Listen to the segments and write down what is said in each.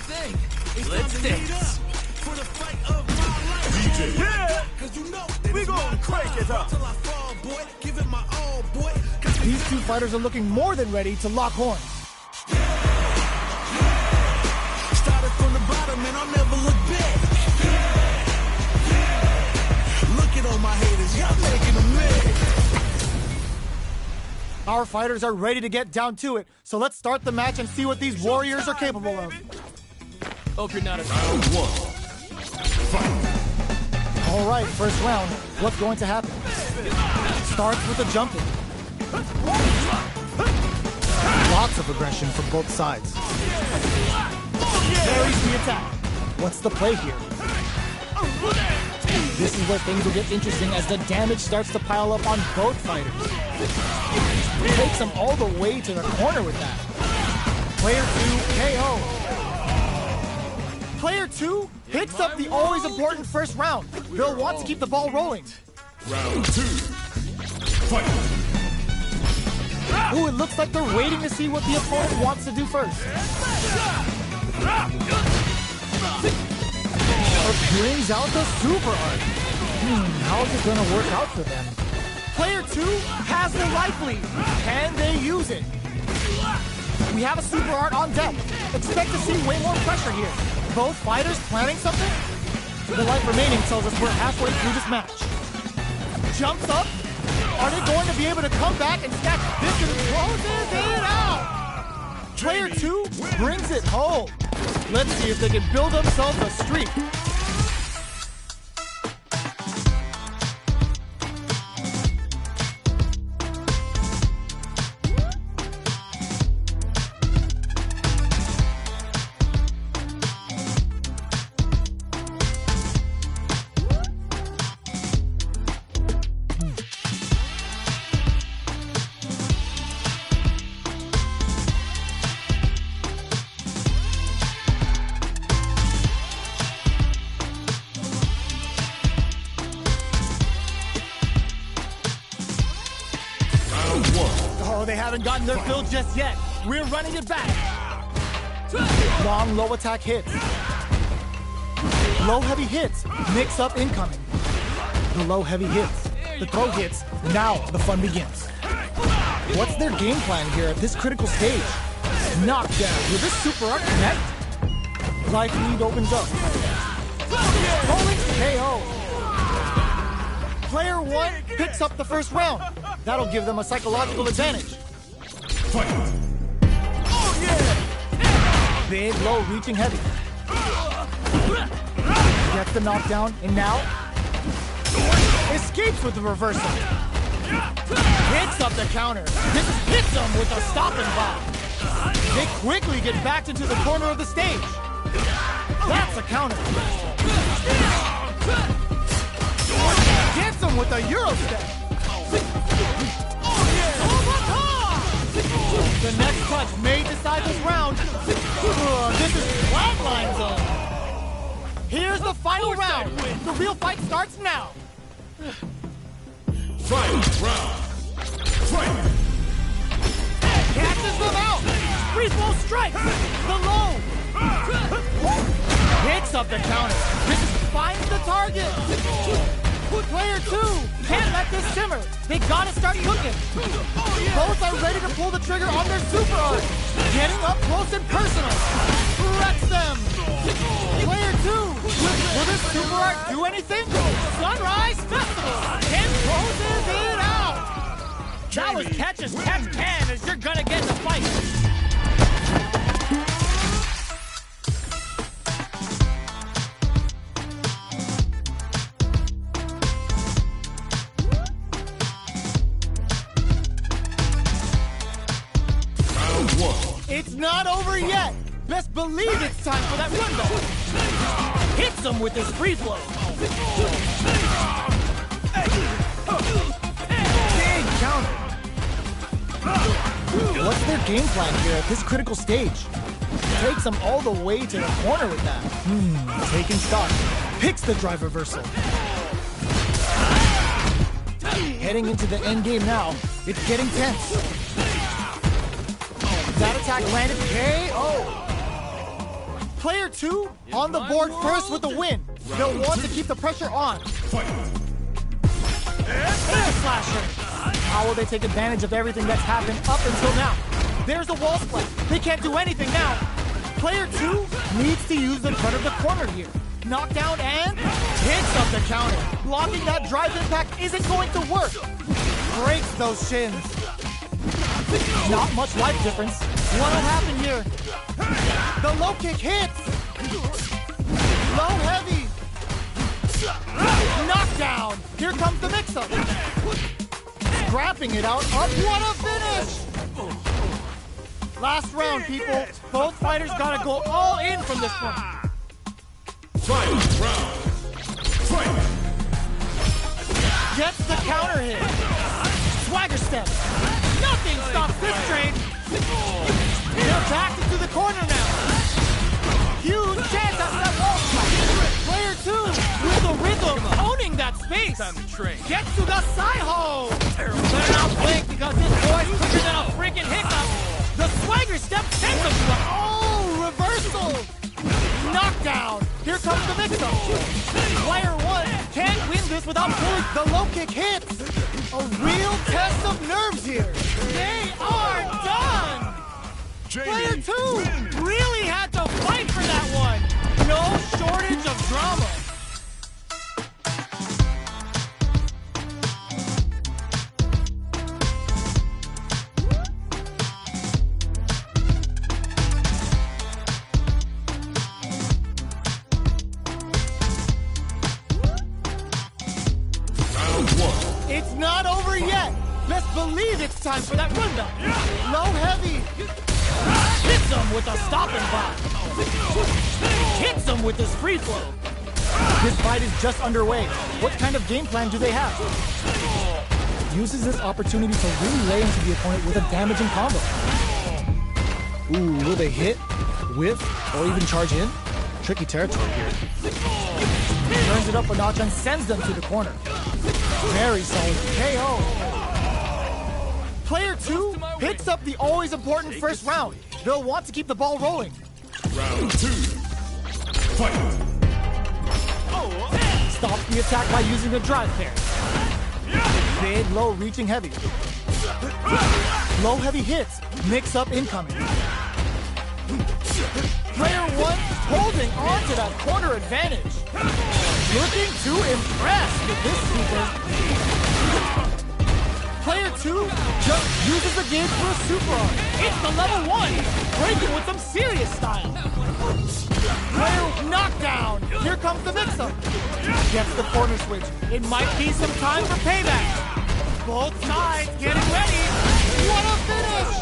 thing. Let's dance. For the fight of my life. DJ. Yeah. Cause you know we gonna crank it up. Till I fall, boy. Give it my all, boy. These two fighters are looking more than ready to lock horns. Started from the bottom and I'll never look back. Look at all my haters, y'all making them mad. Our fighters are ready to get down to it, so let's start the match and see what these warriors are capable of. Hope you're not a Round one. Fight. All right, first round. What's going to happen? Starts with a jumping. Lots of aggression from both sides. Parries the attack. What's the play here? This is where things will get interesting as the damage starts to pile up on both fighters. Takes them all the way to the corner with that. Player 2 KO. Player 2 picks up the always important first round. They'll want to keep the ball rolling. Round two. Fight. Ooh, it looks like they're waiting to see what the opponent wants to do first. Brings out the super art. How is it going to work out for them? Player 2 has the life lead. Can they use it? We have a super art on deck. Expect to see way more pressure here. Both fighters planning something? The life remaining tells us we're halfway through this match. Jumps up. Are they going to be able to come back and snatch this and closes it out? Player 2 brings it home. Let's see if they can build themselves a streak. Oh, they haven't gotten their fill just yet. We're running it back. Long, low attack hits. Low, heavy hits. Mix up incoming. The low, heavy hits. The throw hits. Now the fun begins. What's their game plan here at this critical stage? Knockdown. Will this super art connect? Life lead opens up. Rolling KO. Player 1 picks up the first round. That'll give them a psychological advantage. Fight. Oh, yeah. Big, low, reaching heavy. Gets the knockdown, and now escapes with the reversal. Hits up the counter. This hits them with a stopping block. They quickly get backed into the corner of the stage. That's a counter. Gets them with a Euro step. The next touch may decide this round. This is flatline zone. Here's the final round. The real fight starts now. Final round. Fight. Catches them out. Free throw strikes. The low. Hits up the counter. This is finds the target. Player 2 can't let this simmer. They gotta start cooking. Both are ready to pull the trigger on their super art. Getting up close and personal. Wrecks them. Player 2. Will this super art do anything? Sunrise Festival. And closes it out. That was catch as catch can as you're gonna get the fight. It's not over yet. Best believe it's time for that rundown. Hits him with his free flow. Big counter. What's their game plan here at this critical stage? Takes them all the way to the corner with that. Taking stock. Picks the drive reversal. Heading into the end game now. It's getting tense. That attack landed KO. Player 2 on the board first with the win. They'll want to keep the pressure on. Fight. Air slasher. How will they take advantage of everything that's happened up until now? There's a wall splat. They can't do anything now. Player 2 needs to use the front of the corner here. Knockdown and hits up the counter. Blocking that drive impact isn't going to work. Breaks those shins. Not much life difference. What'll happen here? The low kick hits. Low heavy. Knockdown. Here comes the mix-up. Scrapping it out. Up. What a finish. Last round, people. Both fighters gotta go all in from this point. Final round. Fight. Gets the counter hit. Swagger step. Nothing stops this train. They're back into the corner now. Huge chance at that wall spot. Player 2 with the rhythm, owning that space. Time to train. Gets to the side-ho. Better not blink because this boy's quicker than a freaking hiccup. The swagger step sends him to reversal. Knockdown. Here comes the mix-up. Player 1 can't win this without pulling. The low kick hits. A real test of nerves here. They are done. Player 2 really had to fight for that one. No shortage of drama. It's not over yet. Best believe it's time for that rundown. Low heavy. Hits him with a stopping block. Hits him with his free flow. This fight is just underway. What kind of game plan do they have? Uses this opportunity to really lay into the opponent with a damaging combo. Ooh, will they hit, whiff, or even charge in? Tricky territory here. Turns it up a notch and sends them to the corner. Very solid KO. Player 2 picks up the always important first round. They'll want to keep the ball rolling. Round 2. Fight. Stops the attack by using the drive pair. Big, low, reaching heavy. Low heavy hits. Mix up incoming. Player 1 holding on to that corner advantage. Looking to impress with this super. Player 2 just uses the gauge for a super arm. It's the level 1, breaking with some serious style. Player knockdown. Here comes the mix-up. Gets the corner switch. It might be some time for payback. Both sides getting ready. What a finish!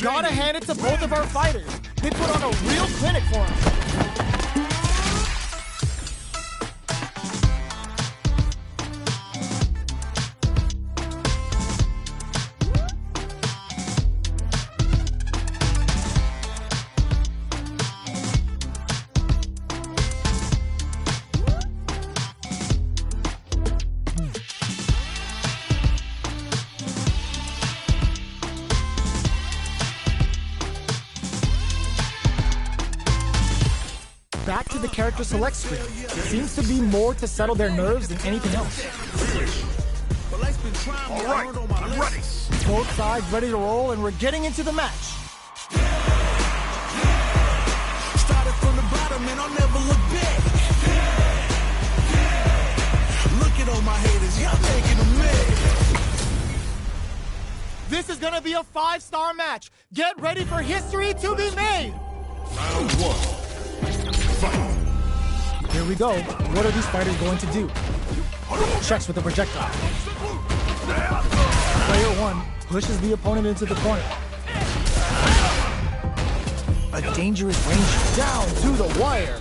Gotta hand it to both of our fighters. They put on a real clinic for us. Back to the character select screen. Seems to be more to settle their nerves than anything else. All right, I'm ready. Both sides ready to roll, and we're getting into the match. Started from the bottom and I'll never look back. Look at all my haters, y'all making them mad. This is gonna be a 5-star match. Get ready for history to be made. Round 1. Fight. Here we go. What are these fighters going to do? Checks with the projectile. Player 1 pushes the opponent into the corner. A dangerous range down to the wire.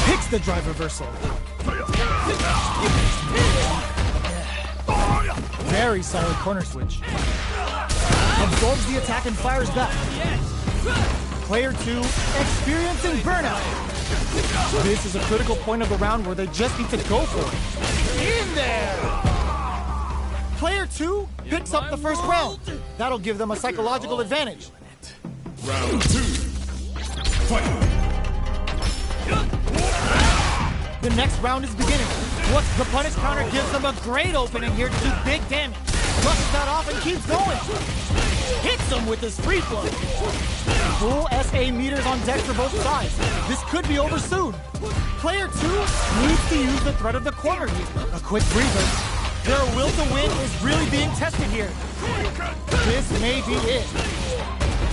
Picks the drive reversal. Very solid corner switch. Absorbs the attack and fires back. Player 2 experiencing burnout. This is a critical point of the round where they just need to go for it. In there! Player 2 picks up the first round. That'll give them a psychological advantage. Round 2. Fight! The next round is beginning. What's the punish counter gives them a great opening here to do big damage. Brushes that off and keeps going. Hits them with his free flow. Full SA meters on deck for both sides. This could be over soon. Player 2 needs to use the threat of the corner here. A quick breather. Their will to win is really being tested here. This may be it.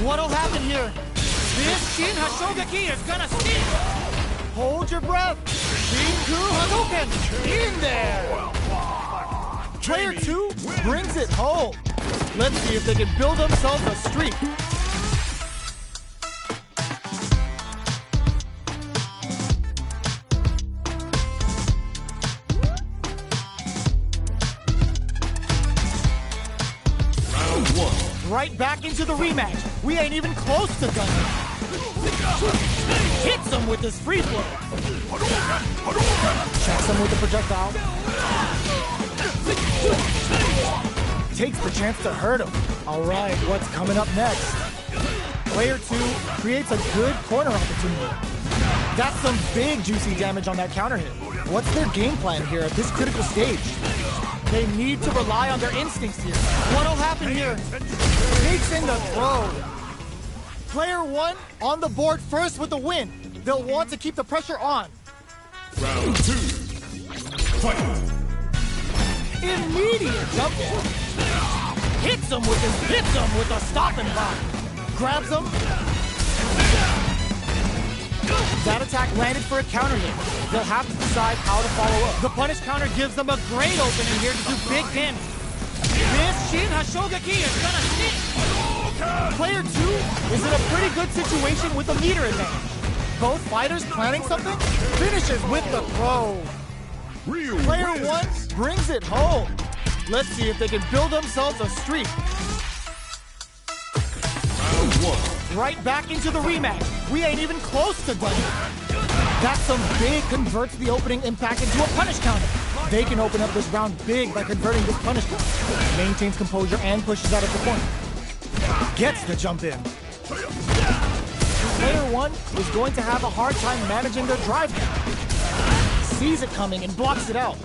What'll happen here? This Shin Hashogaki is gonna sting. Hold your breath. Shinku Hadouken in there. Player 2 brings it home. Let's see if they can build themselves a streak. Round 1. Right back into the rematch. We ain't even close to done. Hits him with his free flow. Checks him with the projectile. Takes the chance to hurt him. All right, what's coming up next? Player 2 creates a good corner opportunity. That's some big juicy damage on that counter hit. What's their game plan here at this critical stage? They need to rely on their instincts here. What'll happen here? Takes in the throw. Player 1 on the board first with the win. They'll want to keep the pressure on. Round 2. Fight! Immediate jump in. Hits him with a stopping block. Grabs him. That attack landed for a counter hit. They'll have to decide how to follow up. The punish counter gives them a great opening here to do big damage. This Shin Hashogaki is gonna sting. Player 2 is in a pretty good situation with a meter advantage. Both fighters planning something? Finishes with the throw. Player 1 brings it home. Let's see if they can build themselves a streak. Round 1. Right back into the rematch. We ain't even close to done. That's some big converts the opening impact into a punish counter. They can open up this round big by converting this punish counter. Maintains composure and pushes out of the corner. Gets the jump in. Player 1 is going to have a hard time managing their drive counter. Sees it coming and blocks it out.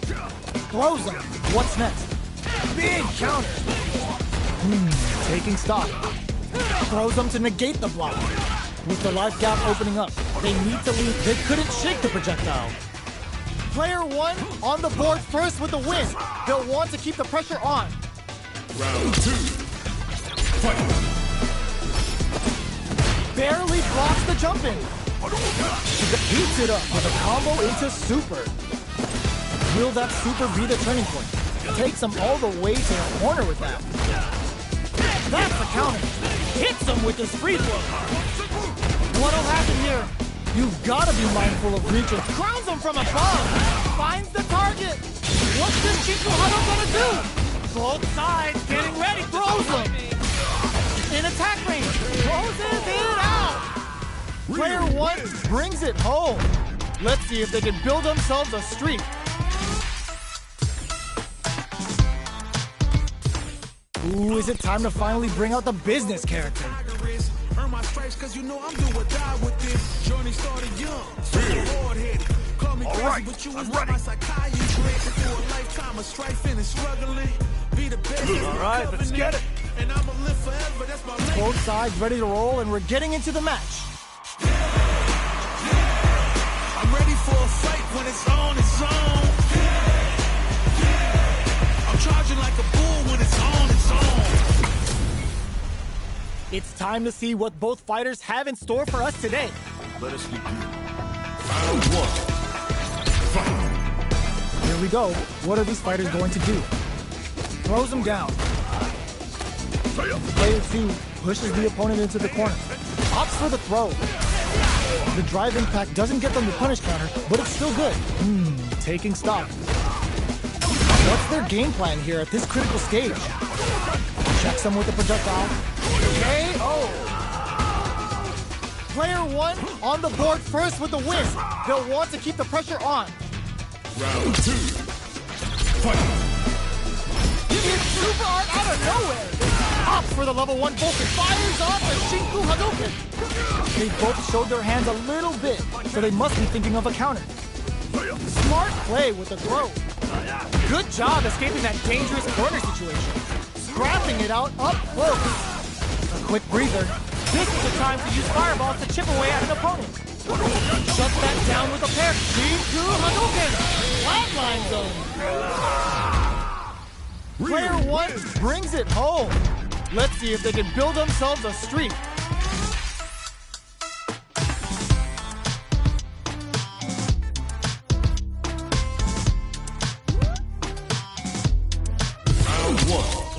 Throws him. What's next? Big counter. Taking stock. Throws them to negate the block. With the life gap opening up, they need to leave. They couldn't shake the projectile. Player 1 on the board first with the win. They'll want to keep the pressure on. Round 2. Fight! Barely blocks the jump in. Heats it up with a combo into super. Will that super be the turning point? Takes him all the way to the corner with that. That's the counter. Hits him with his free flow. What'll happen here? You've got to be mindful of reaching. Crowns him from above. Finds the target. What's this Shinku Hado gonna do? Both sides getting ready. Throws him. In attack range. Closes it out. Player 1 brings it home. Let's see if they can build themselves a streak. Ooh, is it time to finally bring out the business character? Earn my stripes cause you know I'm do or die with this. Journey started young, hard-headed. Call me crazy, but you was my psychiatry. Through a lifetime of strife and struggling. Be the best. All right, let's get it. And I'ma live forever, that's my life. Both sides ready to roll, and we're getting into the match. I'm ready for a fight when it's on its own. I'm charging like a bull when it's on its own. It's time to see what both fighters have in store for us today. Let us begin. Round 1. Fight! Here we go. What are these fighters going to do? Throws him down. Player 2 pushes the opponent into the corner. Opts for the throw. The drive impact doesn't get them the punish counter, but it's still good. Taking stock. What's their game plan here at this critical stage? Checks them with the projectile. KO! Player 1 on the board first with the win. They'll want to keep the pressure on. Round 2. Fight! It's super art out of nowhere. Opts for the level 1 Vulcan, fires off the Shinku Hadouken. They both showed their hands a little bit, so they must be thinking of a counter. Smart play with the throw. Good job escaping that dangerous corner situation. Scrapping it out up close. A quick breather. This is the time to use fireballs to chip away at an opponent. Shut that down with a pair. Shinku Hadouken! Flatline zone. Player 1 brings it home. Let's see if they can build themselves a streak.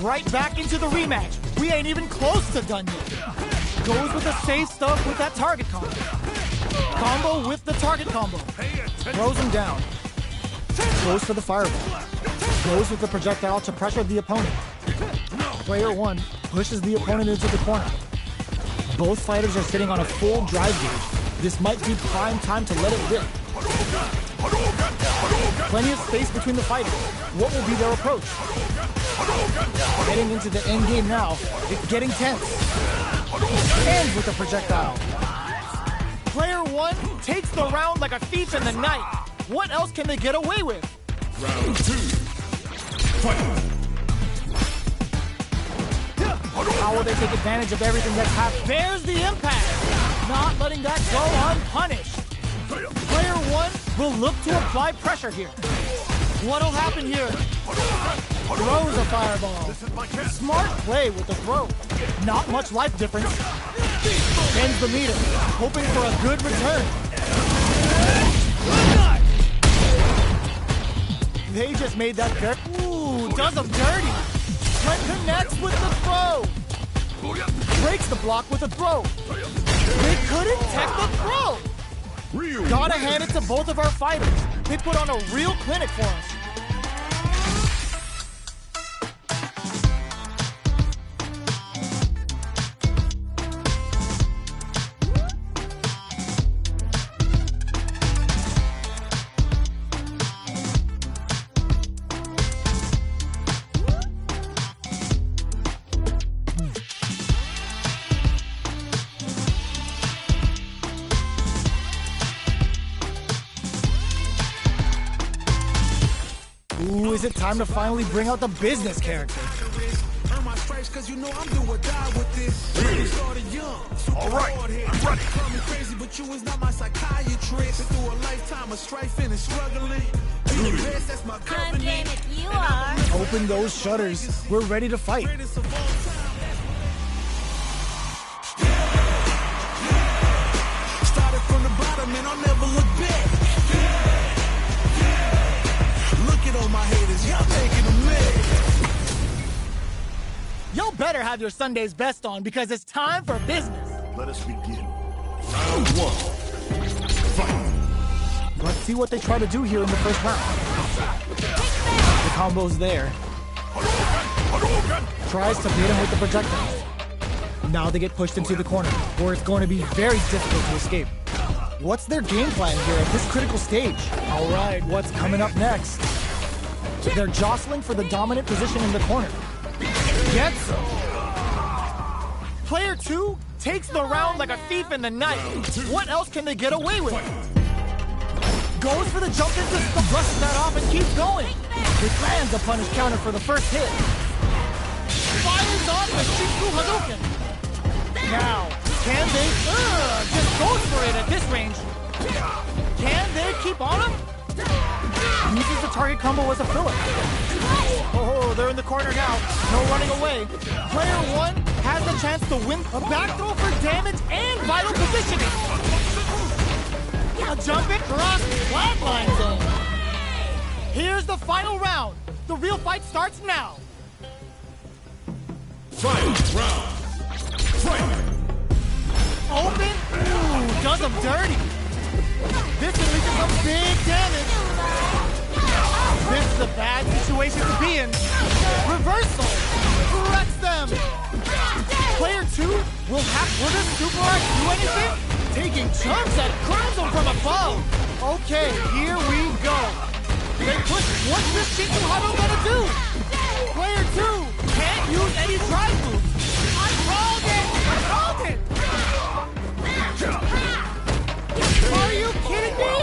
Right back into the rematch. We ain't even close to done yet. Goes with the safe stuff with that target combo. Combo with the target combo. Throws him down. Goes for the fireball. Goes with the projectile to pressure the opponent. Player 1 pushes the opponent into the corner. Both fighters are sitting on a full drive gauge. This might be prime time to let it rip. Plenty of space between the fighters. What will be their approach? Getting into the end game now. It's getting tense. Ends with a projectile. Player 1 takes the round like a thief in the night. What else can they get away with? Round 2. Fight. How will they take advantage of everything that's happened? There's the impact. Not letting that go unpunished. Player 1 will look to apply pressure here. What'll happen here? Throws a fireball. Smart play with the throw. Not much life difference. Ends the meter, hoping for a good return. They just made that fair. Ooh, does them dirty. Trent connects with the throw. Breaks the block with a throw. They couldn't tech the throw. Gotta hand it to both of our fighters. They put on a real clinic for us. Ooh, is it time to finally bring out the business character? Earn my stripes cause you know I'm do or die with this. Started young, All right, I'm ready. call me crazy, but you is not my psychiatrist. Been through a lifetime of strife and struggling. You the best, that's my God covenant. damn it, you are. Open those shutters. We're ready to fight. Greatest of all time. Started from the bottom and I'll never look back. Look at all my haters, y'all taking a minute. Y'all better have your Sunday's best on because it's time for business. Let us begin. Round 1. Fight. Let's see what they try to do here in the first round. The combo's there. Tries to beat him with the projectiles. Now they get pushed into the corner, where it's going to be very difficult to escape. What's their game plan here at this critical stage? All right, what's coming up next? They're jostling for the dominant position in the corner. Gets him. Player 2 takes the round like a thief in the night. What else can they get away with? Goes for the jump into stuff, brushes that off and keeps going. It lands a punish counter for the first hit. Fires off the Shinku Hadouken. Now, can they? Just goes for it at this range. Can they keep on him? Uses the target combo as a filler. Oh, they're in the corner now. No running away. Player 1 has the chance to win a back throw for damage and vital positioning. A jump across flatline zone. Here's the final round. The real fight starts now. Final round. Fight. Open. Ooh, does him dirty. This releases some big damage. This is a bad situation to be in. Reversal. Wrecks them. Player 2 will this super art do anything? Taking chunks that crowns them from above. Okay, here we go. They push. What's this Shinku Hado gonna do? Player 2 can't use any drive moves. I called it! I called it! Are you kidding me?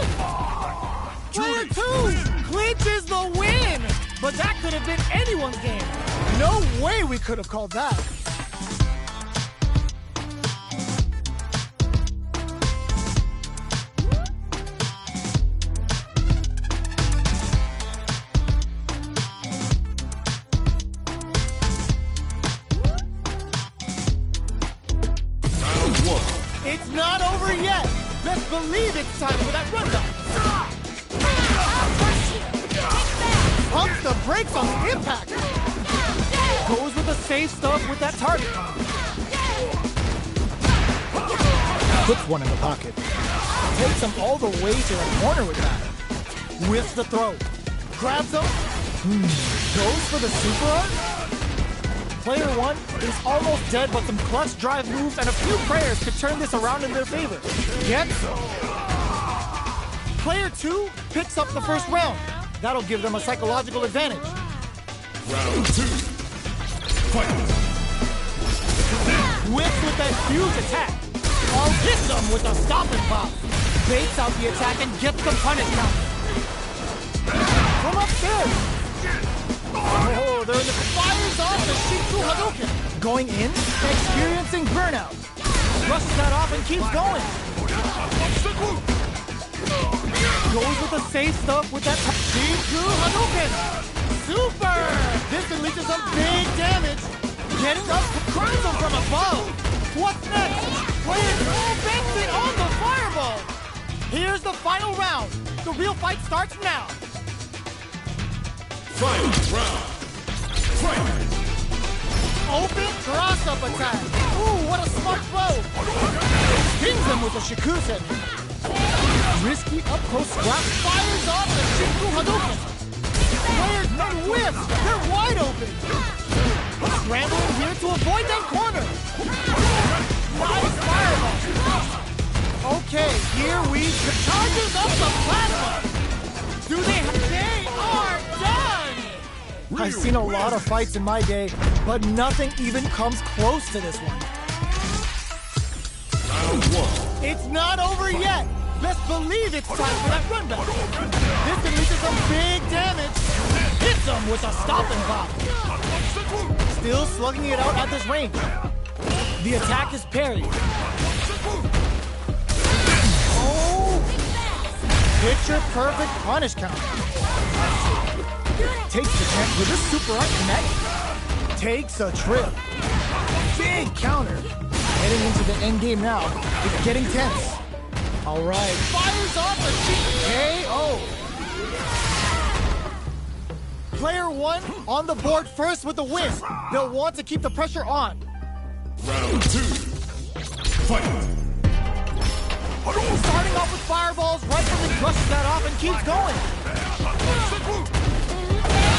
Player 2 clinches the win! But that could have been anyone's game. No way we could have called that. It's not over yet. Best believe it's time for that rundown. Pumps the brakes on the impact. Goes with the safe stuff with that target combo. Puts one in the pocket. Takes him all the way to the corner with that. Whiffs the throw. Grabs him. Goes for the super art. Player 1 is almost dead, but some clutch drive moves and a few prayers could turn this around in their favor. Gets him. Player 2 picks up the first round. That'll give them a psychological advantage. Round 2. Fight. Whips with that huge attack. I'll hit them with a stop and pop. Baits out the attack and gets the punish count. From upstairs. Oh, they're in the fires off the Shinku Hadouken. Going in, experiencing burnout. Brushes that off and keeps going. Goes with the safe stuff with that Shinku Hadouken. Super! This unleashes some big damage. Getting up, crowns him from above. What's next? Player 2 banks it on the fireball. Here's the final round. The real fight starts now. Final round. Fight. Open cross-up attack. Ooh, what a smart throw. Pins him with a Shikusen. Risky up-close scrap fires off the Shinku Hadouken. Players men whiffs. They're wide open. Scrambling here to avoid that corner. Nice fireball. Okay, here we charges up the plasma. They are done! I've seen a lot of fights in my day, but nothing even comes close to this one. Round 1. It's not over yet. Best believe it's time for that rundown. This unleashes some big damage. Hits them with a stop and pop. Still slugging it out at this range. The attack is parried. Picture perfect punish counter. Takes the chance with this super art connect. Takes a trip. Big counter. Heading into the end game now. It's getting tense. All right. Fires off the KO. Player 1 on the board first with the win. They'll want to keep the pressure on. Round 2. Fight. Starting off with fireballs, rightfully brushes that off and keeps going.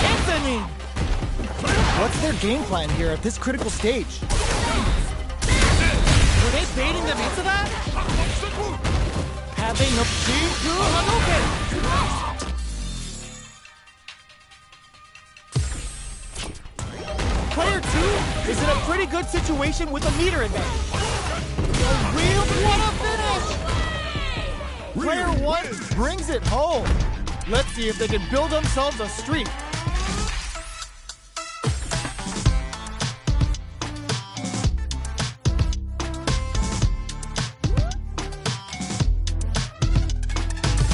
Anthony! What's their game plan here at this critical stage? Were they baiting them into that? Having a Shinku Hadouken! Player 2 is in a pretty good situation with a meter advantage. A real what a finish! Player 1 brings it home. Let's see if they can build themselves a streak.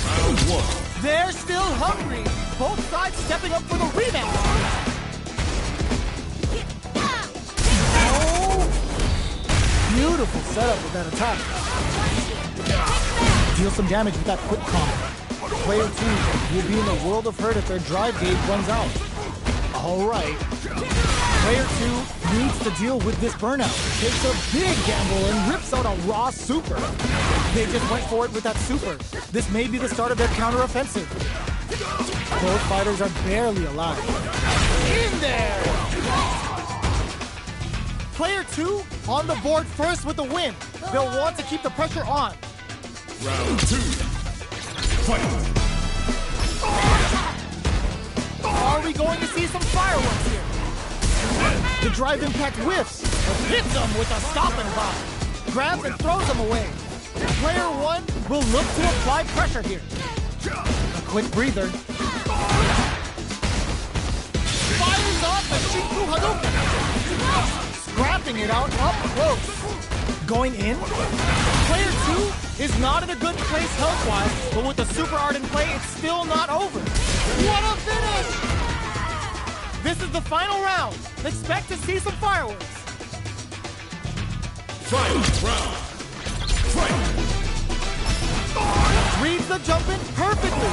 Round 1. They're still hungry. Both sides stepping up for the rematch. Oh! Beautiful setup with that attack. Deal some damage with that quick combo. Player 2 will be in a world of hurt if their drive gauge runs out. Alright. Player 2 needs to deal with this burnout. Takes a big gamble and rips out a raw super. They just went for it with that super. This may be the start of their counter-offensive. Both fighters are barely alive. In there! Player 2 on the board first with the win. They'll want to keep the pressure on. Round 2. Fight. Are we going to see some fireworks here? The drive impact whiffs, but hits him with a stopping block. Grabs and throws him away. Player 1 will look to apply pressure here. A quick breather. Fires off the Shinku Hadouken. Scrapping it out up close. Going in. Player 2 is not in a good place health-wise, but with the super art in play, it's still not over. What a finish! This is the final round. Expect to see some fireworks. Final round. Fight! Reads the jump in perfectly.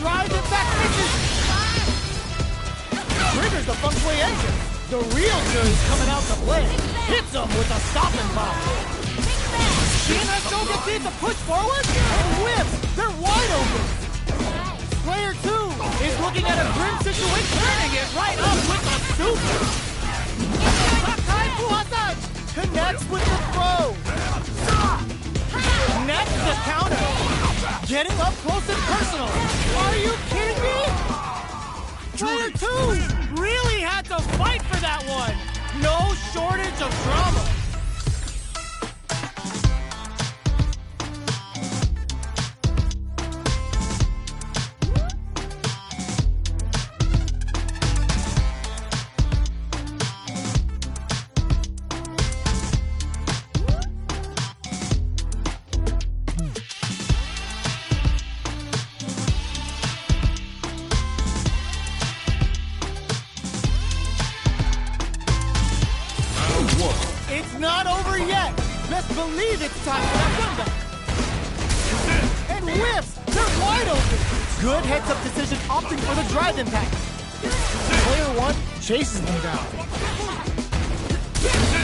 Drives it back, misses. Triggers the Feng Shui engine. The real jury's coming out to play. Hits him with a stopping bomb. Shin Shogeki to push forward and whips. They're wide open. Player 2 is looking at a grim situation, turning it right up with a super. Sakai Fuhasan connects with the throw. Next, the counter. Getting up close and personal. Are you kidding me? Player 2 really had to fight for that one. No shortage of drama. It's not over yet. Best believe it's time for that comeback. And whiffs. They're wide open. Good heads-up decision, opting for the drive impact. Player 1 chases them down.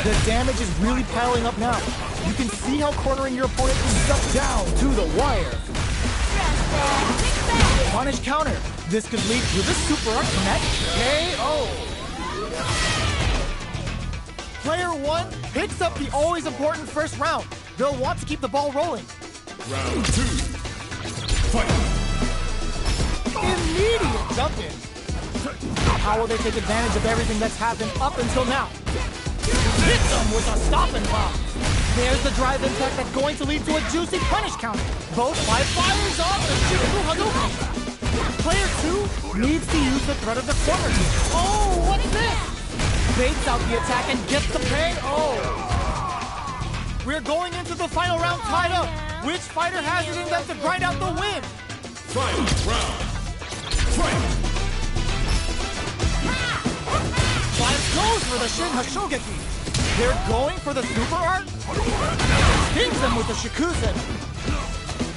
The damage is really piling up now. You can see how cornering your opponent is stuck down to the wire. Punish counter. This could lead to the super art connect. KO. Player 1 picks up the always important first round. They'll want to keep the ball rolling. Round 2. Fight! Immediate jump in. How will they take advantage of everything that's happened up until now? Hits them with a stopping bomb. There's the drive impact that's going to lead to a juicy punish counter. Both by fires off the Shinku Hadouken. Player 2 needs to use the threat of the corner kick. Oh, what's this? Baits out the attack and gets the pay. Oh. We're going into the final round tied up. Which fighter has it in them to grind out the win? Final round. Fight! Five goes for the Shin Hashogeki. They're going for the super art. Stings them with the Shikusen.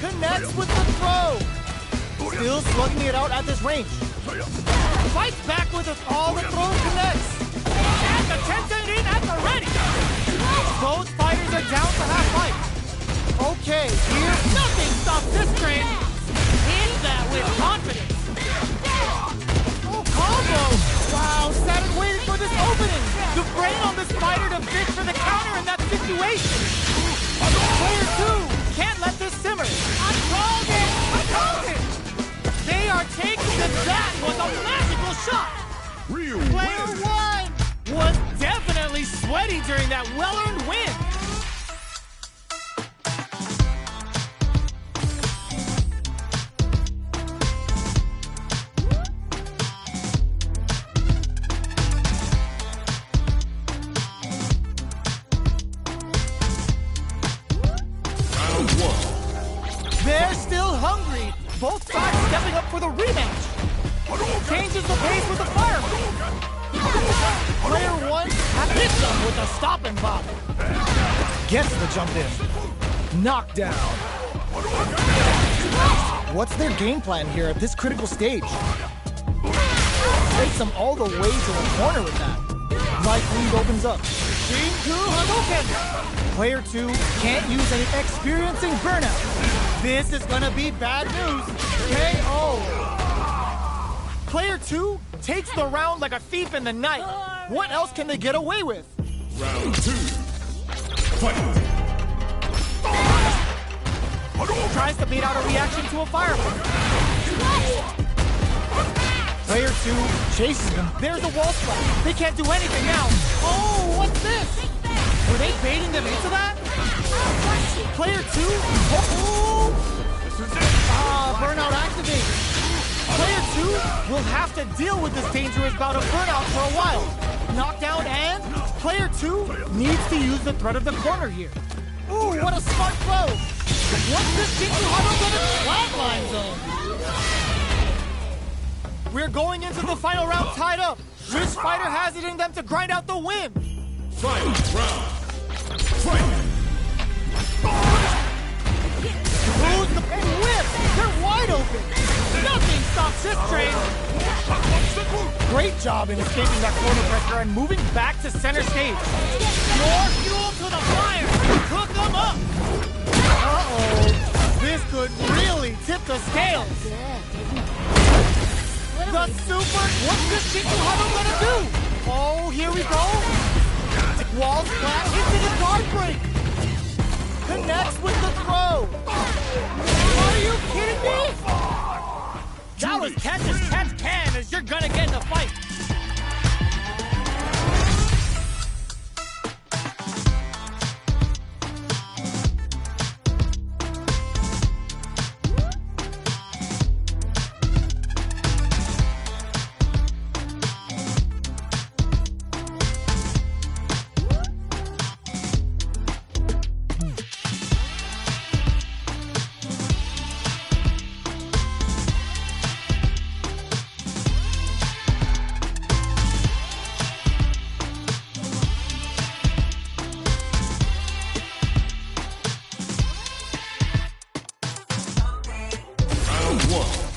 Connects with the throw. Still slugging it out at this range. Fights back with us all the throws connects. And the Tenten in at the ready. Both fighters are down to half fight. Okay, here, nothing stops this train. In that with confidence. Oh, combo! Wow, sat and waited for this opening. The brain on this fighter to fit for the counter in that situation. Player 2 can't let this simmer. I called it! I called it! They are taking the that was a magical shot. Real Player 1 was definitely sweaty during that well-earned win. Round 1. They're still hungry. Both sides stepping up for the rematch. Changes the pace with the fireball. Player 1 hits them with a stopping bomb. Gets the jump in. Knockdown. What's their game plan here at this critical stage? Takes them all the way to the corner with that. Life lead opens up. Shinku Hadouken. Player 2 can't use any experiencing burnout. This is gonna be bad news. KO. Player 2 takes the round like a thief in the night. What else can they get away with? Round 2. Fight! Tries to beat out a reaction to a fireball. Player 2 chases them. There's a wall splash. They can't do anything now. Oh, what's this? Were they baiting them into that? Player 2? Oh! Burnout activated. Player 2 will have to deal with this dangerous bout of burnout for a while. Knockdown and player 2 needs to use the threat of the corner here. Ooh, what a smart throw! What's this Jinju Hado gonna flatline zone? We're going into the final round tied up. Which fighter has it in them to grind out the win? Final round. Fight! Throws the and whip! They're wide open! Nothing stops this train! Great job in escaping that corner pressure and moving back to center stage. More fuel to the fire! Cook them up! Uh-oh. This could really tip the scales. The super... What's this Jinju Hado gonna do? Oh, here we go. Wall splash into the guard break. Connects with the throw. Are you kidding me? That was catch as catch can as you're gonna get in a fight.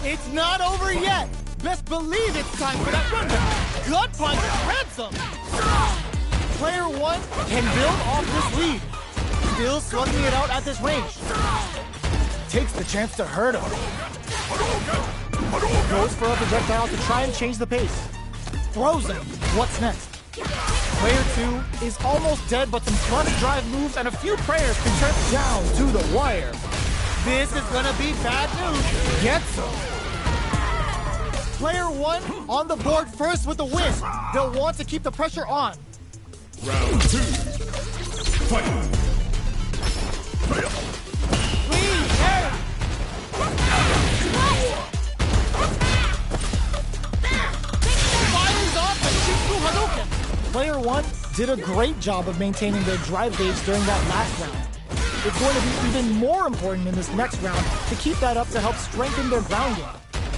It's not over yet. Best believe it's time for that rundown. Gut punch ransom. Player 1 can build off this lead. Still slugging it out at this range. Takes the chance to hurt him. Goes for a projectile to try and change the pace. Throws him. What's next? Player 2 is almost dead, but some plus drive moves and a few prayers can turn down to the wire. This is gonna be bad news. Gets him. Player 1 on the board first with the win. They'll want to keep the pressure on. Round 2. Fight! Please, hey! Fires off the Jinju Hadouken. Player 1 did a great job of maintaining their drive gauge during that last round. It's going to be even more important in this next round to keep that up to help strengthen their grounding.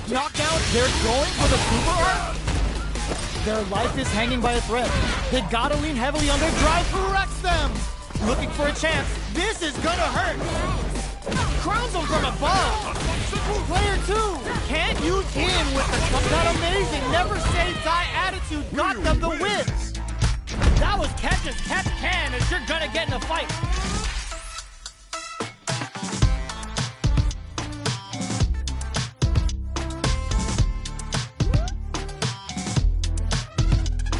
Knockdown, they're going for the super art. Their life is hanging by a thread. They gotta lean heavily on their drive. Corrects them. Looking for a chance. This is gonna hurt. Crowns them from above. Player 2 can't use in with that amazing never say die attitude got them the win. That was catch as catch can as you're gonna get in a fight.